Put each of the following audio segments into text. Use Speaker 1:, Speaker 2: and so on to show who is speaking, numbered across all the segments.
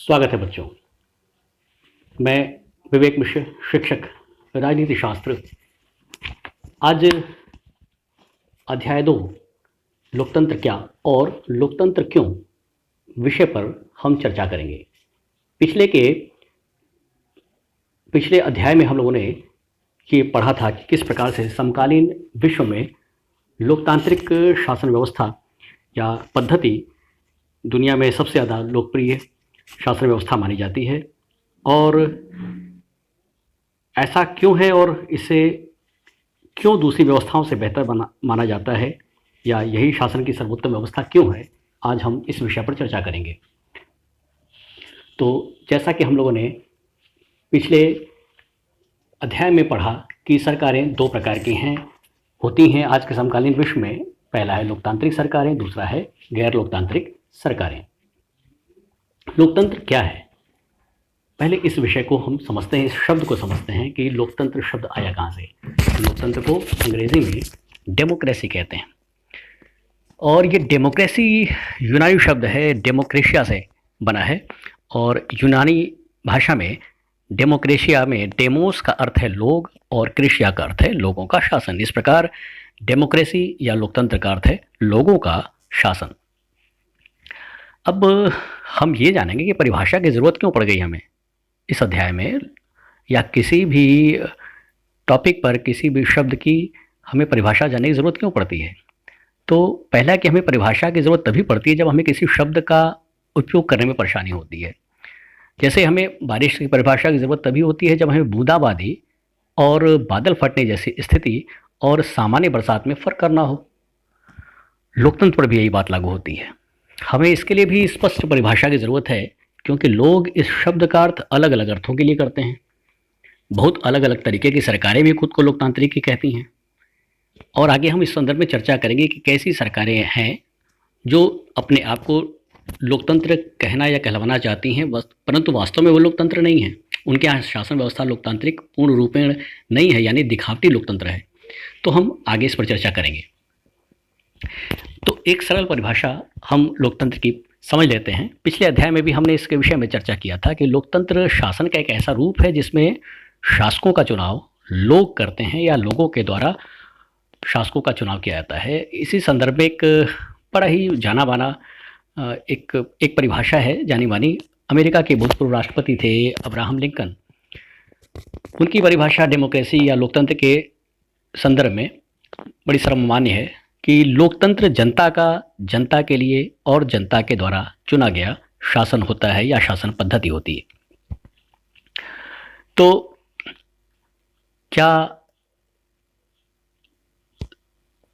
Speaker 1: स्वागत है बच्चों। मैं विवेक मिश्र, शिक्षक राजनीति शास्त्र। आज अध्याय 2 लोकतंत्र क्या और लोकतंत्र क्यों विषय पर हम चर्चा करेंगे। पिछले अध्याय में हम लोगों ने ये पढ़ा था कि किस प्रकार से समकालीन विश्व में लोकतांत्रिक शासन व्यवस्था या पद्धति दुनिया में सबसे ज़्यादा लोकप्रिय शासन व्यवस्था मानी जाती है और ऐसा क्यों है और इसे क्यों दूसरी व्यवस्थाओं से बेहतर माना जाता है या यही शासन की सर्वोत्तम व्यवस्था क्यों है, आज हम इस विषय पर चर्चा करेंगे। तो जैसा कि हम लोगों ने पिछले अध्याय में पढ़ा कि सरकारें दो प्रकार की होती हैं आज के समकालीन विश्व में। पहला है लोकतांत्रिक सरकारें, दूसरा है गैर लोकतांत्रिक सरकारें। लोकतंत्र क्या है, पहले इस विषय को हम समझते हैं, इस शब्द को समझते हैं कि लोकतंत्र शब्द आया कहाँ से। लोकतंत्र को अंग्रेजी में डेमोक्रेसी कहते हैं और ये डेमोक्रेसी यूनानी शब्द है, डेमोक्रेशिया से बना है और यूनानी भाषा में डेमोक्रेशिया में डेमोस का अर्थ है लोग और क्रेशिया का अर्थ है लोगों का शासन। इस प्रकार डेमोक्रेसी या लोकतंत्र का अर्थ है लोगों का शासन। अब हम ये जानेंगे कि परिभाषा की ज़रूरत क्यों पड़ गई हमें इस अध्याय में, या किसी भी टॉपिक पर किसी भी शब्द की हमें परिभाषा जानने की ज़रूरत क्यों पड़ती है। तो पहला कि हमें परिभाषा की ज़रूरत तभी पड़ती है जब हमें किसी शब्द का उपयोग करने में परेशानी होती है। जैसे हमें बारिश की परिभाषा की ज़रूरत तभी होती है जब हमें बूंदाबांदी और बादल फटने जैसी स्थिति और सामान्य बरसात में फ़र्क करना हो। लोकतंत्र पर भी यही बात लागू होती है। हमें इसके लिए भी स्पष्ट परिभाषा की ज़रूरत है क्योंकि लोग इस शब्द का अर्थ अलग अलग अर्थों के लिए करते हैं। बहुत अलग अलग तरीके की सरकारें भी खुद को लोकतांत्रिक की कहती हैं और आगे हम इस संदर्भ में चर्चा करेंगे कि कैसी सरकारें हैं जो अपने आप को लोकतंत्र कहना या कहलवाना चाहती हैं, परंतु वास्तव में वो लोकतंत्र नहीं है। उनके यहाँ शासन व्यवस्था लोकतांत्रिक पूर्ण रूपेण नहीं है, यानी दिखावटी लोकतंत्र है। तो हम आगे इस पर चर्चा करेंगे। तो एक सरल परिभाषा हम लोकतंत्र की समझ लेते हैं। पिछले अध्याय में भी हमने इसके विषय में चर्चा किया था कि लोकतंत्र शासन का एक ऐसा रूप है जिसमें शासकों का चुनाव लोग करते हैं या लोगों के द्वारा शासकों का चुनाव किया जाता है। इसी संदर्भ में एक बड़ा ही जाना माना एक परिभाषा है, जानी मानी। अमेरिका के भूतपूर्व राष्ट्रपति थे अब्राहम लिंकन। उनकी परिभाषा डेमोक्रेसी या लोकतंत्र के संदर्भ में बड़ी सर्वमान्य है कि लोकतंत्र जनता का जनता के लिए और जनता के द्वारा चुना गया शासन होता है या शासन पद्धति होती है। तो क्या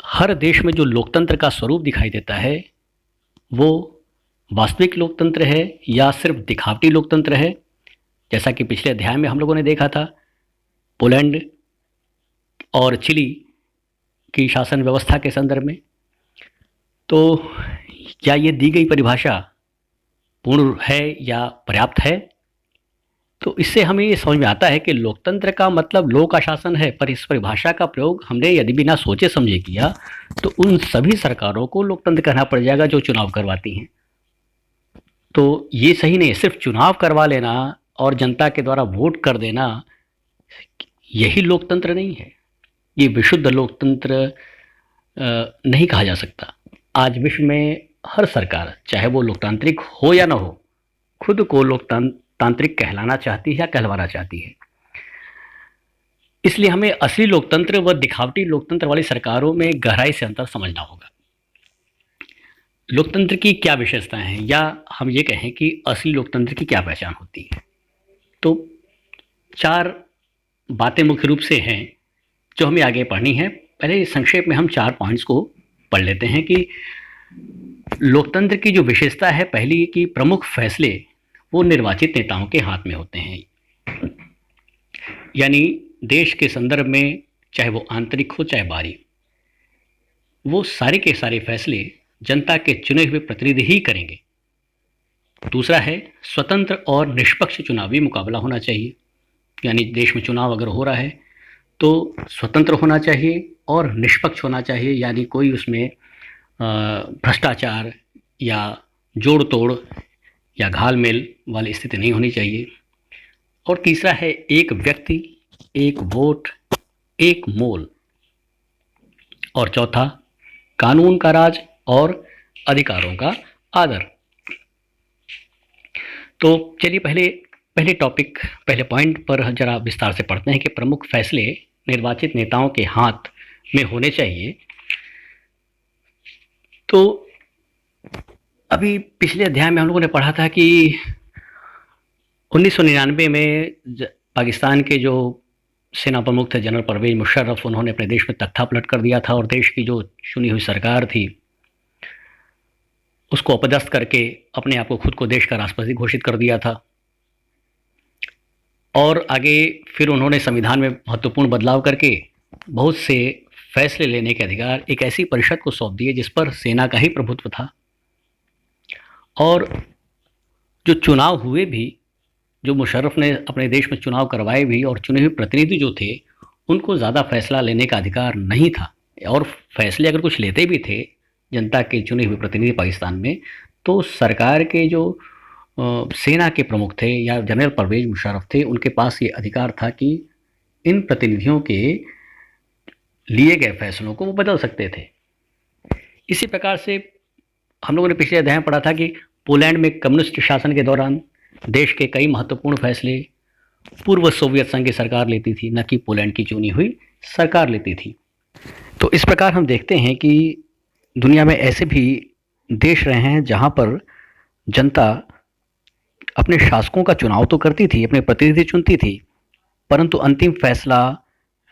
Speaker 1: हर देश में जो लोकतंत्र का स्वरूप दिखाई देता है वो वास्तविक लोकतंत्र है या सिर्फ दिखावटी लोकतंत्र है? जैसा कि पिछले अध्याय में हम लोगों ने देखा था, पोलैंड और चिली की शासन व्यवस्था के संदर्भ में। तो क्या ये दी गई परिभाषा पूर्ण है या पर्याप्त है? तो इससे हमें ये समझ में आता है कि लोकतंत्र का मतलब लोक का शासन है, पर इस परिभाषा का प्रयोग हमने यदि बिना सोचे समझे किया तो उन सभी सरकारों को लोकतंत्र कहना पड़ जाएगा जो चुनाव करवाती हैं। तो ये सही नहीं है। सिर्फ चुनाव करवा लेना और जनता के द्वारा वोट कर देना यही लोकतंत्र नहीं है। ये विशुद्ध लोकतंत्र नहीं कहा जा सकता। आज विश्व में हर सरकार, चाहे वो लोकतांत्रिक हो या ना हो, खुद को लोकतांत्रिक कहलाना चाहती है या कहलवाना चाहती है। इसलिए हमें असली लोकतंत्र व दिखावटी लोकतंत्र वाली सरकारों में गहराई से अंतर समझना होगा। लोकतंत्र की क्या विशेषताएं हैं, या हम ये कहें कि असली लोकतंत्र की क्या पहचान होती है। तो 4 बातें मुख्य रूप से हैं जो हमें आगे पढ़नी है। पहले संक्षेप में हम 4 पॉइंट्स को पढ़ लेते हैं कि लोकतंत्र की जो विशेषता है, पहली कि प्रमुख फैसले वो निर्वाचित नेताओं के हाथ में होते हैं। यानी देश के संदर्भ में चाहे वो आंतरिक हो चाहे बाहरी, वो सारे के सारे फैसले जनता के चुने हुए प्रतिनिधि ही करेंगे। दूसरा है स्वतंत्र और निष्पक्ष चुनावी मुकाबला होना चाहिए। यानी देश में चुनाव अगर हो रहा है तो स्वतंत्र होना चाहिए और निष्पक्ष होना चाहिए, यानी कोई उसमें भ्रष्टाचार या जोड़ तोड़ या घालमेल वाली स्थिति नहीं होनी चाहिए। और तीसरा है एक व्यक्ति, एक वोट, एक मोल। और चौथा कानून का राज और अधिकारों का आदर। तो चलिए पहले पॉइंट पर जरा विस्तार से पढ़ते हैं कि प्रमुख फैसले निर्वाचित नेताओं के हाथ में होने चाहिए। तो अभी पिछले अध्याय में हम लोगों ने पढ़ा था कि 1999 में पाकिस्तान के जो सेना प्रमुख थे जनरल परवेज मुशर्रफ, उन्होंने अपने देश में तख्ता पलट कर दिया था और देश की जो चुनी हुई सरकार थी उसको अपदस्थ करके अपने आप को खुद को देश का राष्ट्रपति घोषित कर दिया था। और आगे फिर उन्होंने संविधान में महत्वपूर्ण बदलाव करके बहुत से फैसले लेने के अधिकार एक ऐसी परिषद को सौंप दिए जिस पर सेना का ही प्रभुत्व था। और जो चुनाव हुए भी, जो मुशर्रफ ने अपने देश में चुनाव करवाए भी, और चुने हुए प्रतिनिधि जो थे उनको ज़्यादा फैसला लेने का अधिकार नहीं था। और फैसले अगर कुछ लेते भी थे जनता के चुने हुए प्रतिनिधि पाकिस्तान में, तो सरकार के जो सेना के प्रमुख थे या जनरल परवेज मुशर्रफ थे, उनके पास ये अधिकार था कि इन प्रतिनिधियों के लिए गए फैसलों को वो बदल सकते थे। इसी प्रकार से हम लोगों ने पिछले अध्याय में पढ़ा था कि पोलैंड में कम्युनिस्ट शासन के दौरान देश के कई महत्वपूर्ण फैसले पूर्व सोवियत संघ की सरकार लेती थी, न कि पोलैंड की चुनी हुई सरकार लेती थी। तो इस प्रकार हम देखते हैं कि दुनिया में ऐसे भी देश रहे हैं जहां पर जनता अपने शासकों का चुनाव तो करती थी, अपने प्रतिनिधि चुनती थी, परंतु अंतिम फैसला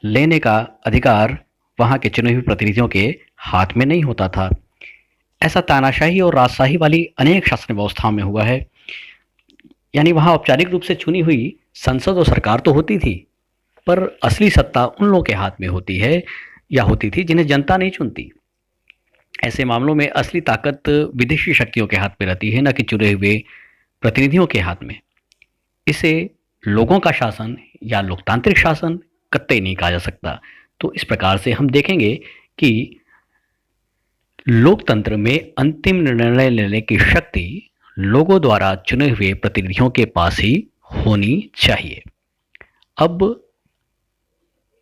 Speaker 1: लेने का अधिकार वहां के चुने हुए प्रतिनिधियों के हाथ में नहीं होता था। ऐसा तानाशाही और राजशाही वाली अनेक शासन व्यवस्थाओं में हुआ है। यानी वहां औपचारिक रूप से चुनी हुई संसद और सरकार तो होती थी, पर असली सत्ता उन लोगों के हाथ में होती है या होती थी जिन्हें जनता नहीं चुनती। ऐसे मामलों में असली ताकत विदेशी शक्तियों के हाथ में रहती है, न कि चुने हुए प्रतिनिधियों के हाथ में। इसे लोगों का शासन या लोकतांत्रिक शासन कतई नहीं कहा जा सकता। तो इस प्रकार से हम देखेंगे कि लोकतंत्र में अंतिम निर्णय लेने की शक्ति लोगों द्वारा चुने हुए प्रतिनिधियों के पास ही होनी चाहिए। अब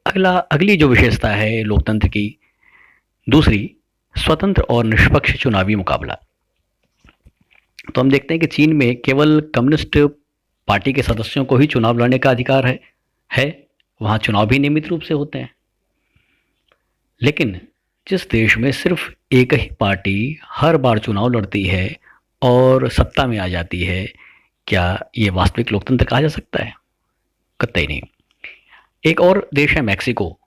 Speaker 1: अगली जो विशेषता है लोकतंत्र की, दूसरी, स्वतंत्र और निष्पक्ष चुनावी मुकाबला। तो हम देखते हैं कि चीन में केवल कम्युनिस्ट पार्टी के सदस्यों को ही चुनाव लड़ने का अधिकार है। वहाँ चुनाव भी नियमित रूप से होते हैं। लेकिन जिस देश में सिर्फ एक ही पार्टी हर बार चुनाव लड़ती है और सत्ता में आ जाती है, क्या ये वास्तविक लोकतंत्र कहा जा सकता है? कतई नहीं। एक और देश है मैक्सिको।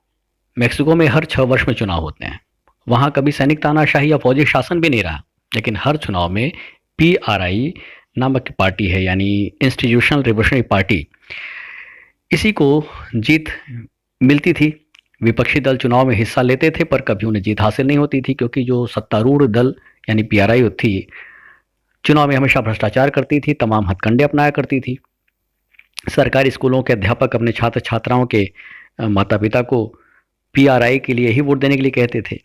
Speaker 1: मैक्सिको में हर 6 वर्ष में चुनाव होते हैं। वहाँ कभी सैनिक तानाशाही या फौजी शासन भी नहीं रहा, लेकिन हर चुनाव में PRI नामक पार्टी है, यानी इंस्टीट्यूशनल रिवोल्यूशनरी पार्टी, इसी को जीत मिलती थी। विपक्षी दल चुनाव में हिस्सा लेते थे पर कभी उन्हें जीत हासिल नहीं होती थी, क्योंकि जो सत्तारूढ़ दल यानी PRI थी चुनाव में हमेशा भ्रष्टाचार करती थी, तमाम हथकंडे अपनाया करती थी। सरकारी स्कूलों के अध्यापक अपने छात्र छात्राओं के माता पिता को PRI के लिए ही वोट देने के लिए कहते थे।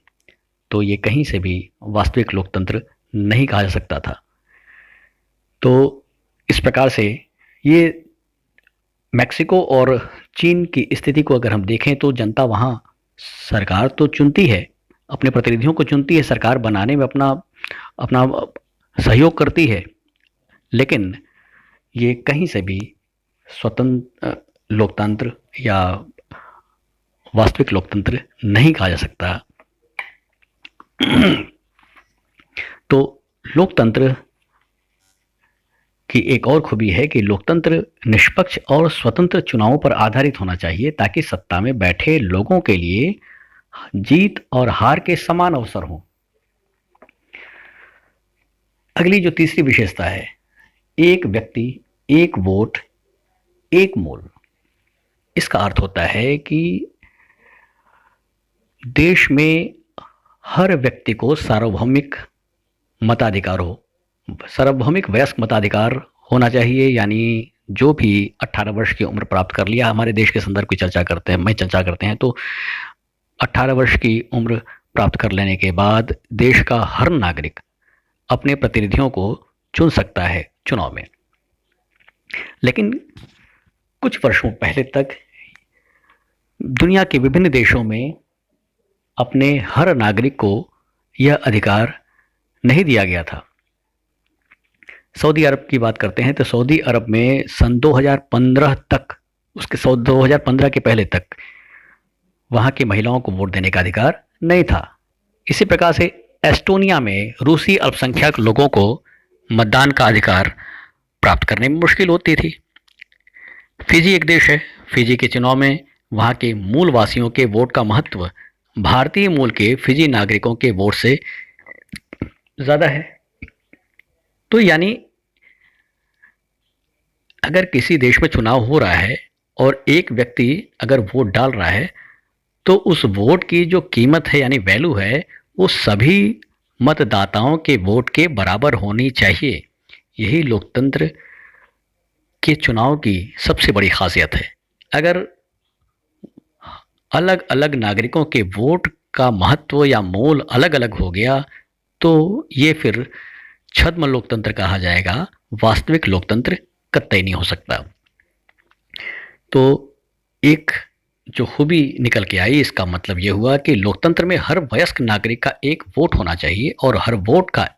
Speaker 1: तो ये कहीं से भी वास्तविक लोकतंत्र नहीं कहा जा सकता था। तो इस प्रकार से ये मैक्सिको और चीन की स्थिति को अगर हम देखें तो जनता वहाँ सरकार तो चुनती है, अपने प्रतिनिधियों को चुनती है, सरकार बनाने में अपना सहयोग करती है, लेकिन ये कहीं से भी स्वतंत्र लोकतंत्र या वास्तविक लोकतंत्र नहीं कहा जा सकता। तो लोकतंत्र की एक और खूबी है कि लोकतंत्र निष्पक्ष और स्वतंत्र चुनावों पर आधारित होना चाहिए, ताकि सत्ता में बैठे लोगों के लिए जीत और हार के समान अवसर हों। अगली जो तीसरी विशेषता है, एक व्यक्ति एक वोट एक मोल। इसका अर्थ होता है कि देश में हर व्यक्ति को सार्वभौमिक मताधिकार हो, सार्वभौमिक वयस्क मताधिकार होना चाहिए। यानी जो भी 18 वर्ष की उम्र प्राप्त कर लिया, हमारे देश के संदर्भ की चर्चा करते हैं तो 18 वर्ष की उम्र प्राप्त कर लेने के बाद देश का हर नागरिक अपने प्रतिनिधियों को चुन सकता है चुनाव में। लेकिन कुछ वर्षों पहले तक दुनिया के विभिन्न देशों में अपने हर नागरिक को यह अधिकार नहीं दिया गया था। सऊदी अरब की बात करते हैं तो सऊदी अरब में सन 2015 तक, उसके 2015 के पहले तक वहाँ की महिलाओं को वोट देने का अधिकार नहीं था। इसी प्रकार से एस्टोनिया में रूसी अल्पसंख्यक लोगों को मतदान का अधिकार प्राप्त करने में मुश्किल होती थी। फिजी एक देश है, फिजी के चुनाव में वहाँ के मूल वासियों के वोट का महत्व भारतीय मूल के फिजी नागरिकों के वोट से ज़्यादा है। तो यानी अगर किसी देश में चुनाव हो रहा है और एक व्यक्ति अगर वोट डाल रहा है तो उस वोट की जो कीमत है यानी वैल्यू है वो सभी मतदाताओं के वोट के बराबर होनी चाहिए। यही लोकतंत्र के चुनाव की सबसे बड़ी खासियत है। अगर अलग अलग नागरिकों के वोट का महत्व या मोल अलग अलग हो गया तो ये फिर छद्म लोकतंत्र कहा जाएगा, वास्तविक लोकतंत्र कतई नहीं हो सकता। तो एक जो खूबी निकल के आई, इसका मतलब ये हुआ कि लोकतंत्र में हर वयस्क नागरिक का एक वोट होना चाहिए और हर वोट का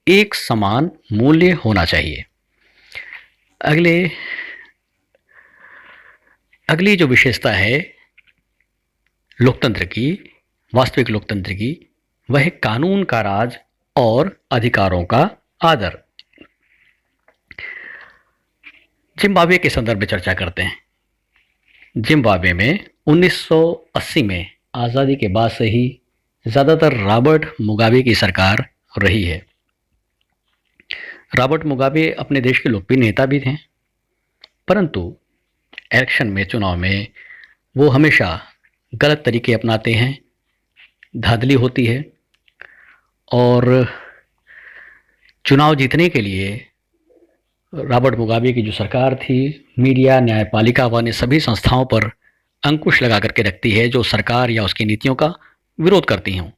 Speaker 1: एक समान मूल्य होना चाहिए। अगली जो विशेषता है लोकतंत्र की, वास्तविक लोकतंत्र की, वह है कानून का राज और अधिकारों का आदर। जिम्बाब्वे के संदर्भ में चर्चा करते हैं। जिम्बाब्वे में 1980 में आज़ादी के बाद से ही ज़्यादातर रॉबर्ट मुगाबे की सरकार रही है। रॉबर्ट मुगाबे अपने देश के लोकप्रिय नेता भी थे, परंतु इलेक्शन में, चुनाव में वो हमेशा गलत तरीके अपनाते हैं, धांधली होती है और चुनाव जीतने के लिए रॉबर्ट मुगाबे की जो सरकार थी, मीडिया, न्यायपालिका व अन्य सभी संस्थाओं पर अंकुश लगा करके रखती है जो सरकार या उसकी नीतियों का विरोध करती हों।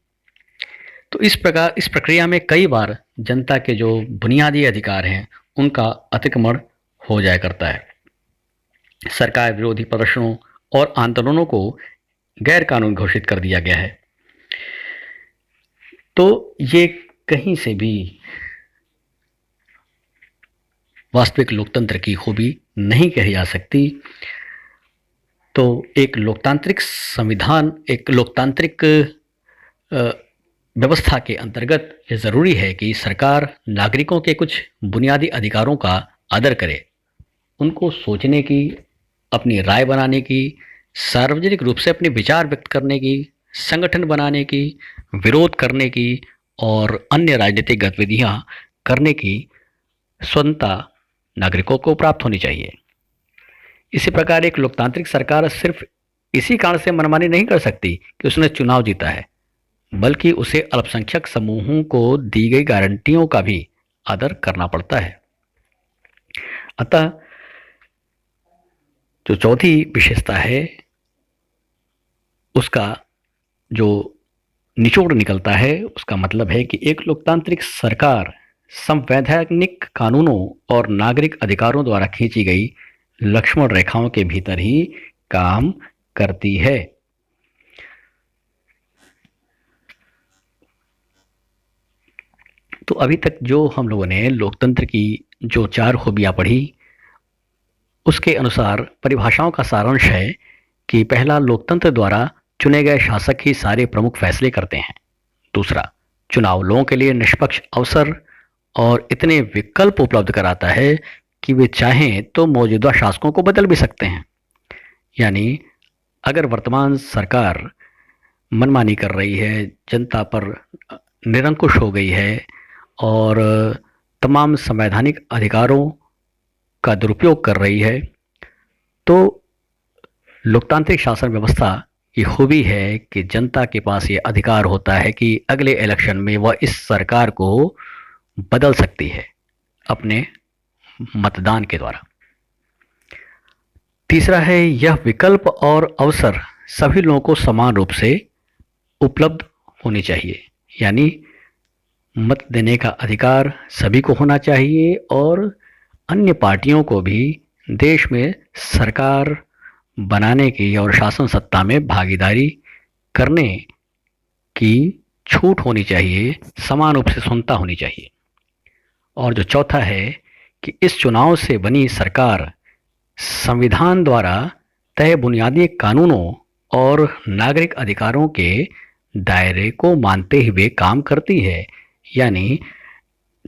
Speaker 1: तो इस प्रक्रिया में कई बार जनता के जो बुनियादी अधिकार हैं उनका अतिक्रमण हो जाया करता है। सरकार विरोधी प्रदर्शनों और आंदोलनों को गैर कानूनी घोषित कर दिया गया है। तो ये कहीं से भी वास्तविक लोकतंत्र की खूबी नहीं कही जा सकती। तो एक लोकतांत्रिक संविधान, एक लोकतांत्रिक व्यवस्था के अंतर्गत ये ज़रूरी है कि सरकार नागरिकों के कुछ बुनियादी अधिकारों का आदर करे, उनको सोचने की, अपनी राय बनाने की, सार्वजनिक रूप से अपने विचार व्यक्त करने की, संगठन बनाने की, विरोध करने की और अन्य राजनीतिक गतिविधियां करने की स्वतंत्रता नागरिकों को प्राप्त होनी चाहिए। इसी प्रकार एक लोकतांत्रिक सरकार सिर्फ इसी कारण से मनमानी नहीं कर सकती कि उसने चुनाव जीता है, बल्कि उसे अल्पसंख्यक समूहों को दी गई गारंटियों का भी आदर करना पड़ता है। अतः जो चौथी विशेषता है उसका जो निचोड़ निकलता है, उसका मतलब है कि एक लोकतांत्रिक सरकार संवैधानिक कानूनों और नागरिक अधिकारों द्वारा खींची गई लक्ष्मण रेखाओं के भीतर ही काम करती है। तो अभी तक जो हम लोगों ने लोकतंत्र की जो 4 खूबियां पढ़ी, उसके अनुसार परिभाषाओं का सारांश है कि पहला, लोकतंत्र द्वारा चुने गए शासक ही सारे प्रमुख फैसले करते हैं। दूसरा, चुनाव लोगों के लिए निष्पक्ष अवसर और इतने विकल्प उपलब्ध कराता है कि वे चाहें तो मौजूदा शासकों को बदल भी सकते हैं। यानी अगर वर्तमान सरकार मनमानी कर रही है, जनता पर निरंकुश हो गई है और तमाम संवैधानिक अधिकारों का दुरुपयोग कर रही है, तो लोकतांत्रिक शासन व्यवस्था की खूबी है कि जनता के पास ये अधिकार होता है कि अगले इलेक्शन में वह इस सरकार को बदल सकती है अपने मतदान के द्वारा। तीसरा है, यह विकल्प और अवसर सभी लोगों को समान रूप से उपलब्ध होनी चाहिए। यानी मत देने का अधिकार सभी को होना चाहिए और अन्य पार्टियों को भी देश में सरकार बनाने की और शासन सत्ता में भागीदारी करने की छूट होनी चाहिए, समान रूप से सुनता होनी चाहिए। और जो चौथा है कि इस चुनाव से बनी सरकार संविधान द्वारा तय बुनियादी कानूनों और नागरिक अधिकारों के दायरे को मानते हुए काम करती है, यानी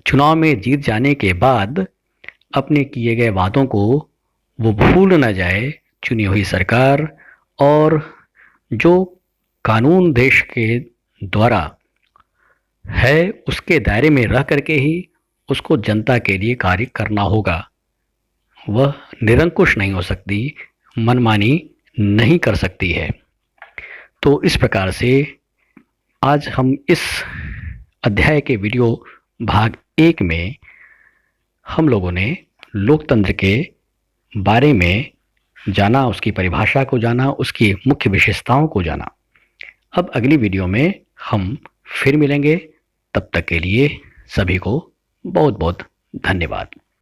Speaker 1: चुनाव में जीत जाने के बाद अपने किए गए वादों को वो भूल न जाए चुनी हुई सरकार, और जो कानून देश के द्वारा है उसके दायरे में रह करके ही उसको जनता के लिए कार्य करना होगा। वह निरंकुश नहीं हो सकती, मनमानी नहीं कर सकती है। तो इस प्रकार से आज हम इस अध्याय के वीडियो भाग 1 में हम लोगों ने लोकतंत्र के बारे में जाना, उसकी परिभाषा को जाना, उसकी मुख्य विशेषताओं को जाना। अब अगली वीडियो में हम फिर मिलेंगे। तब तक के लिए सभी को बहुत बहुत धन्यवाद।